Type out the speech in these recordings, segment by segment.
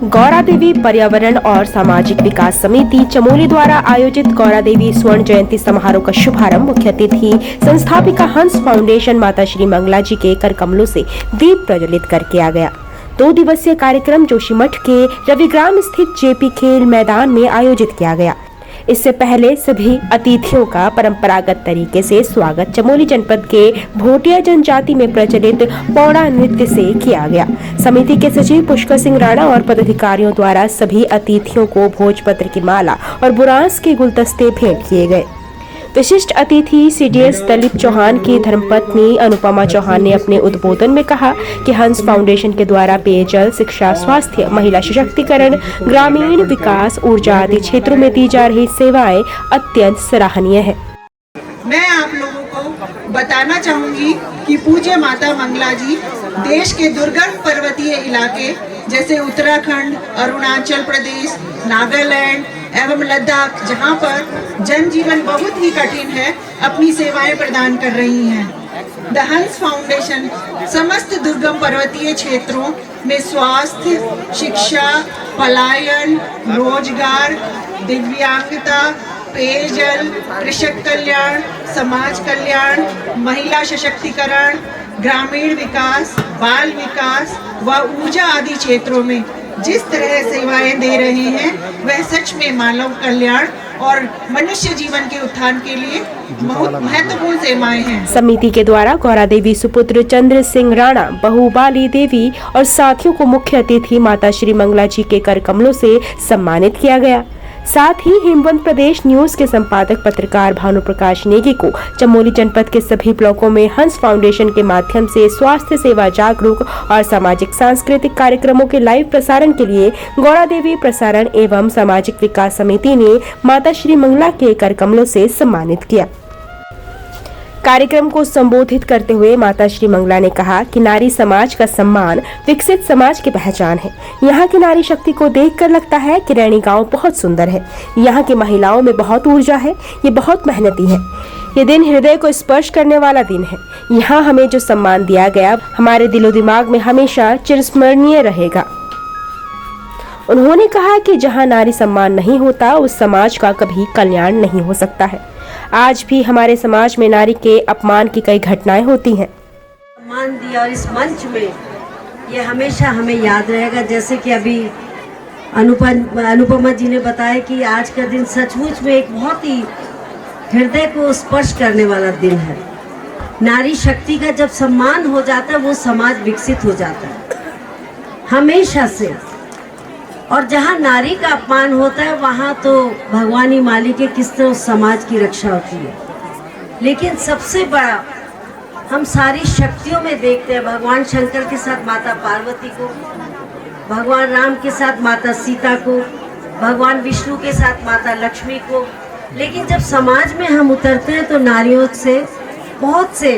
गौरा देवी पर्यावरण और सामाजिक विकास समिति चमोली द्वारा आयोजित गौरा देवी स्वर्ण जयंती समारोह का शुभारंभ मुख्य अतिथि संस्थापिका हंस फाउंडेशन माता श्री मंगला जी के कर कमलों से दीप प्रज्वलित कर किया गया। 2 दिवसीय कार्यक्रम जोशीमठ के रविग्राम स्थित जेपी खेल मैदान में आयोजित किया गया। इससे पहले सभी अतिथियों का परंपरागत तरीके से स्वागत चमोली जनपद के भोटिया जनजाति में प्रचलित पौड़ा नृत्य से किया गया। समिति के सचिव पुष्कर सिंह राणा और पदाधिकारियों द्वारा सभी अतिथियों को भोजपत्र की माला और बुरांस के गुलदस्ते भेंट किए गए। विशिष्ट अतिथि सीडीएस दलीप चौहान की धर्मपत्नी अनुपमा चौहान ने अपने उद्बोधन में कहा कि हंस फाउंडेशन के द्वारा पेयजल, शिक्षा, स्वास्थ्य, महिला सशक्तिकरण, ग्रामीण विकास, ऊर्जा आदि क्षेत्रों में दी जा रही सेवाएं अत्यंत सराहनीय है। मैं आप लोगों को बताना चाहूंगी कि पूज्य माता मंगला जी देश के दुर्गम पर्वतीय इलाके जैसे उत्तराखंड, अरुणाचल प्रदेश, नागालैंड एवं लद्दाख, जहां पर जनजीवन बहुत ही कठिन है, अपनी सेवाएं प्रदान कर रही हैं। द हंस फाउंडेशन समस्त दुर्गम पर्वतीय क्षेत्रों में स्वास्थ्य, शिक्षा, पलायन, रोजगार, दिव्यांगता, पेयजल, कृषक कल्याण, समाज कल्याण, महिला सशक्तिकरण, ग्रामीण विकास, बाल विकास व ऊर्जा आदि क्षेत्रों में जिस तरह सेवाएं दे रहे हैं वह सच में मानव कल्याण और मनुष्य जीवन के उत्थान के लिए बहुत महत्वपूर्ण सेवाएं हैं। समिति के द्वारा गौरा देवी सुपुत्र चंद्र सिंह राणा, बहू बाली देवी और साथियों को मुख्य अतिथि माता श्री मंगला जी के कर कमलों से सम्मानित किया गया। साथ ही हिमवंत प्रदेश न्यूज के संपादक पत्रकार भानु प्रकाश नेगी को चमोली जनपद के सभी ब्लॉकों में हंस फाउंडेशन के माध्यम से स्वास्थ्य सेवा जागरूक और सामाजिक सांस्कृतिक कार्यक्रमों के लाइव प्रसारण के लिए गौरा देवी प्रसारण एवं सामाजिक विकास समिति ने माता श्री मंगला के कर कमलों से सम्मानित किया। कार्यक्रम को संबोधित करते हुए माता श्री मंगला ने कहा कि नारी समाज का सम्मान विकसित समाज की पहचान है। यहाँ की नारी शक्ति को देखकर लगता है कि रैणी गांव बहुत सुंदर है। यहाँ की महिलाओं में बहुत ऊर्जा है, ये बहुत मेहनती है। ये दिन हृदय को स्पर्श करने वाला दिन है। यहाँ हमें जो सम्मान दिया गया हमारे दिलो दिमाग में हमेशा चिरस्मरणीय रहेगा। उन्होंने कहा कि जहाँ नारी सम्मान नहीं होता उस समाज का कभी कल्याण नहीं हो सकता है। आज भी हमारे समाज में नारी के अपमान की कई घटनाएं होती हैं। सम्मान दिया और इस मंच में ये हमेशा हमें याद रहेगा। जैसे कि अभी अनुपमा जी ने बताया कि आज का दिन सचमुच में एक बहुत ही हृदय को स्पर्श करने वाला दिन है। नारी शक्ति का जब सम्मान हो जाता है वो समाज विकसित हो जाता है हमेशा से। और जहाँ नारी का अपमान होता है वहाँ तो भगवान ही मालिक है किस तरह उस समाज की रक्षा होती है। लेकिन सबसे बड़ा हम सारी शक्तियों में देखते हैं भगवान शंकर के साथ माता पार्वती को, भगवान राम के साथ माता सीता को, भगवान विष्णु के साथ माता लक्ष्मी को। लेकिन जब समाज में हम उतरते हैं तो नारियों से बहुत से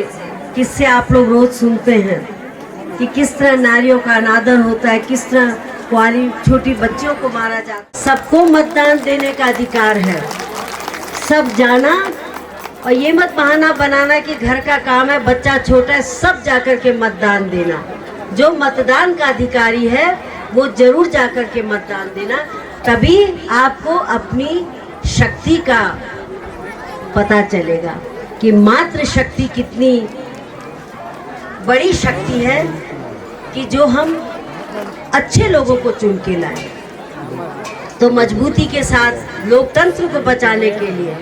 किस्से आप लोग रोज सुनते हैं कि किस तरह नारियों का अनादर होता है, किस तरह कुंवारी छोटी बच्चियों को मारा जाता। सबको मतदान देने का अधिकार है, सब जाना। और ये मत बहाना बनाना कि घर का काम है, बच्चा छोटा है, सब जाकर के मतदान देना। जो मतदान का अधिकारी है वो जरूर जाकर के मतदान देना, तभी आपको अपनी शक्ति का पता चलेगा कि मातृ शक्ति कितनी बड़ी शक्ति है कि जो हम अच्छे लोगों को चुन के लाए। तो मजबूती के साथ लोकतंत्र को बचाने के लिए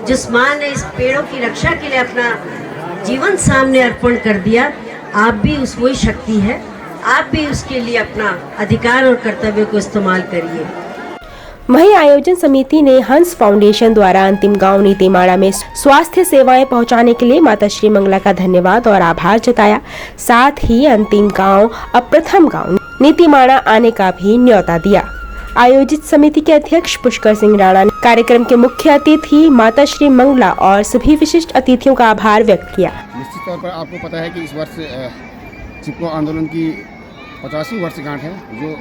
जिस माँ ने इस पेड़ों की रक्षा के लिए अपना जीवन सामने अर्पण कर दिया, आप भी उस वही शक्ति है, आप भी उसके लिए अपना अधिकार और कर्तव्य को इस्तेमाल करिए। वहीं आयोजन समिति ने हंस फाउंडेशन द्वारा अंतिम गांव नीतीमाड़ा में स्वास्थ्य सेवाएं पहुंचाने के लिए माता श्री मंगला का धन्यवाद और आभार जताया। साथ ही अंतिम गांव अब प्रथम गांव नीतीमाड़ा आने का भी न्योता दिया। आयोजित समिति के अध्यक्ष पुष्कर सिंह राणा ने कार्यक्रम के मुख्य अतिथि माता श्री मंगला और सभी विशिष्ट अतिथियों का आभार व्यक्त किया। निश्चित तौर पर आपको पता है कि इस वर्ष चिपको आंदोलन की 50वीं वर्षगांठ है, जो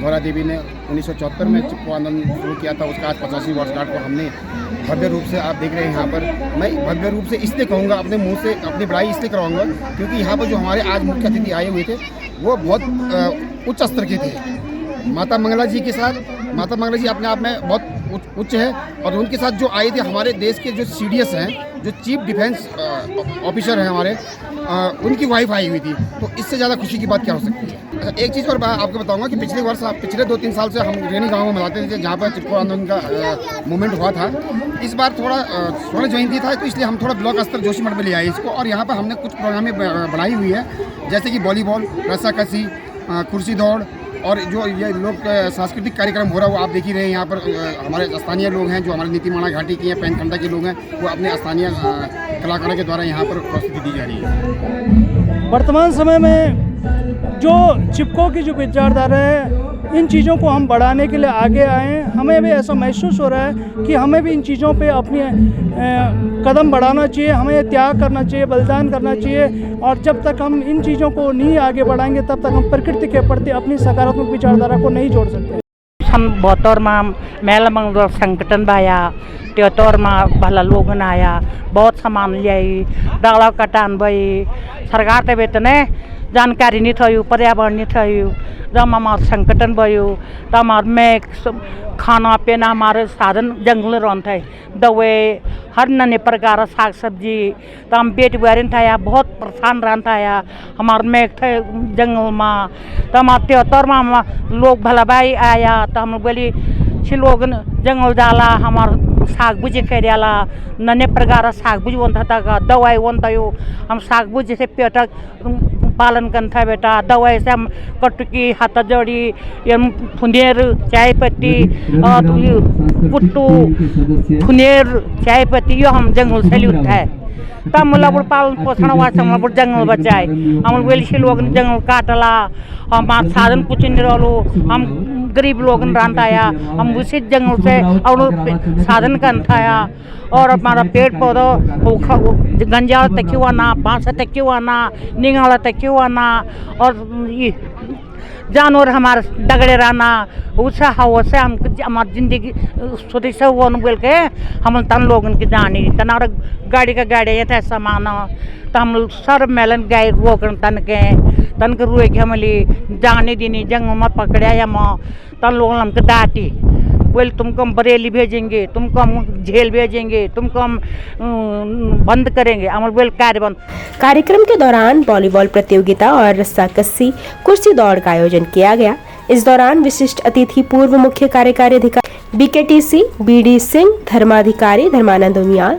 गौरा देवी ने 1974 में चिपको आंदोलन शुरू किया था, उसका आज 85वीं वर्षगांठ को हमने भव्य रूप से, आप देख रहे हैं यहाँ पर, मैं भव्य रूप से इसलिए कहूँगा, अपने मुंह से अपनी बड़ाई इसलिए करवाऊँगा क्योंकि यहाँ पर जो हमारे आज मुख्य अतिथि आए हुए थे वो बहुत उच्च स्तर के थे। माता मंगला जी के साथ, माता मंगला जी अपने आप में बहुत उच्च है, और उनके साथ जो आए थे हमारे देश के जो CDS हैं, जो चीफ डिफेंस ऑफिसर हैं हमारे, उनकी वाइफ आई हुई थी। तो इससे ज़्यादा खुशी की बात क्या हो सकती है। एक चीज़ और मैं आपको बताऊंगा कि पिछले 2-3 साल से हम रेनी गाँव में मनाते थे जहाँ पर चिपको आंदोलन का मूवमेंट हुआ था। इस बार थोड़ा स्वर्ण जयंती था, तो इसलिए हम थोड़ा ब्लॉक स्तर जोशीमठ में ले आए इसको, और यहाँ पर हमने कुछ प्रोग्रामें बनाई हुई है, जैसे कि वॉलीबॉल, रस्साकसी, कुर्सी दौड़, और जो ये लोग सांस्कृतिक कार्यक्रम हो रहा है वो आप देख ही रहे हैं। यहाँ पर हमारे स्थानीय लोग हैं जो हमारे नीतिमाणा घाटी के हैं, पेनखंडा के लोग हैं, वो अपने स्थानीय कलाकारों के द्वारा यहाँ पर प्रस्तुति दी जा रही है। वर्तमान समय में जो चिपको की जो विचारधारा है, इन चीज़ों को हम बढ़ाने के लिए आगे आए हैं। हमें भी ऐसा महसूस हो रहा है कि हमें भी इन चीज़ों पे अपनी कदम बढ़ाना चाहिए, हमें त्याग करना चाहिए, बलिदान करना चाहिए, और जब तक हम इन चीज़ों को नहीं आगे बढ़ाएंगे तब तक हम प्रकृति के प्रति अपनी सकारात्मक विचारधारा को नहीं जोड़ सकते। हम बोतौरमा मेला मंगल संगठन भाया त्योतौरमा भला लोगन आया, बहुत सामान ल्याई, डाला कटान भई, सरकार ते बेतने जानकारी नहीं थी, पर्यावरण नहीं थी, जब हमारे संगठन भयो तो हमारे में खाना पीना हमारे साधन जंगल रहते दवाई हर नन्हे प्रकार साग सब्जी, तो हम पेट भर था बहुत परेशान रहता है हमारे में थे जंगल में। तो हमारे त्योतर में लोग भला भाई आया, तो हम बोली छी लोग जंगल जाला हमारे साग भुजी खेला, नन्हे प्रकार साग भुज बनता था, दवाई बनता हम साग भुज से पेट पालन करता बेटा, दवाई से हम कटुकी हाथ जोड़ी फुनेर चाय पत्ती और पुट्टू फुनेर चाय पत्ती यो हम जंगल से उठा है। तब मतलब पालन पोषण हुआ जंगल बचाए, हम बोली से लोग जंगल काटला, हमारे साधन कुछ नहीं रहो, हम गरीब लोग रहता है, हम उसी जंगल से और साधन करता है, और हमारा पेड़ पौधा गंजा तक हुआ ना, बांस तक हुआ ना, निगाला तक हुआ ना, और ये जानवर हमारे डगड़े रहना उससे हवा से हम हमारी जिंदगी सोते से हुआ बोल के हम तन लोगन की जानी तना गाड़ी का गाड़ी ये था सामान, तो हम सर मेलन गए वो तन के रुए के हमली जाने दीनी जंगल में पकड़े या माँ तन लोग हमको डांटी, बोले तुमको हम बरेली भेजेंगे, तुमको हम जेल भेजेंगे, तुमको हम बंद करेंगे, अमल बोल कार्य बंद। कार्यक्रम के दौरान वॉलीबॉल प्रतियोगिता और रस्साकसी कुर्सी दौड़ का आयोजन किया गया। इस दौरान विशिष्ट अतिथि पूर्व मुख्य कार्यकारी अधिकारी BKTC BD सिंह, धर्माधिकारी धर्मानंद उनियाल,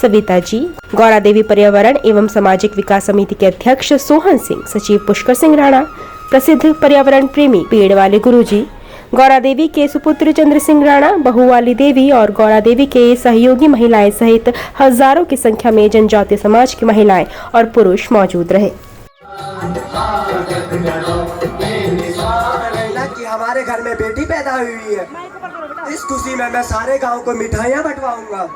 सविता जी, गौरा देवी पर्यावरण एवं सामाजिक विकास समिति के अध्यक्ष सोहन सिंह, सचिव पुष्कर सिंह राणा, प्रसिद्ध पर्यावरण प्रेमी पेड़ वाले गुरुजी, गौरा देवी के सुपुत्र चंद्र सिंह राणा, बहू वाली देवी और गौरा देवी के सहयोगी महिलाएं सहित हजारों की संख्या में जनजातीय समाज की महिलाएं और पुरुष मौजूद रहे। कि हमारे घर में बेटी पैदा हुई है, इस खुशी में मैं सारे गांव को मिठाइयाँ बंटवाऊंगा।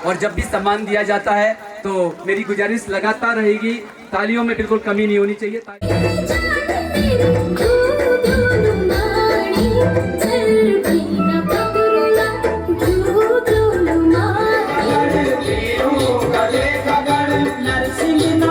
और जब भी सम्मान दिया जाता है तो मेरी गुजारिश लगातार रहेगी, तालियों में बिल्कुल कमी नहीं होनी चाहिए। नरसिंह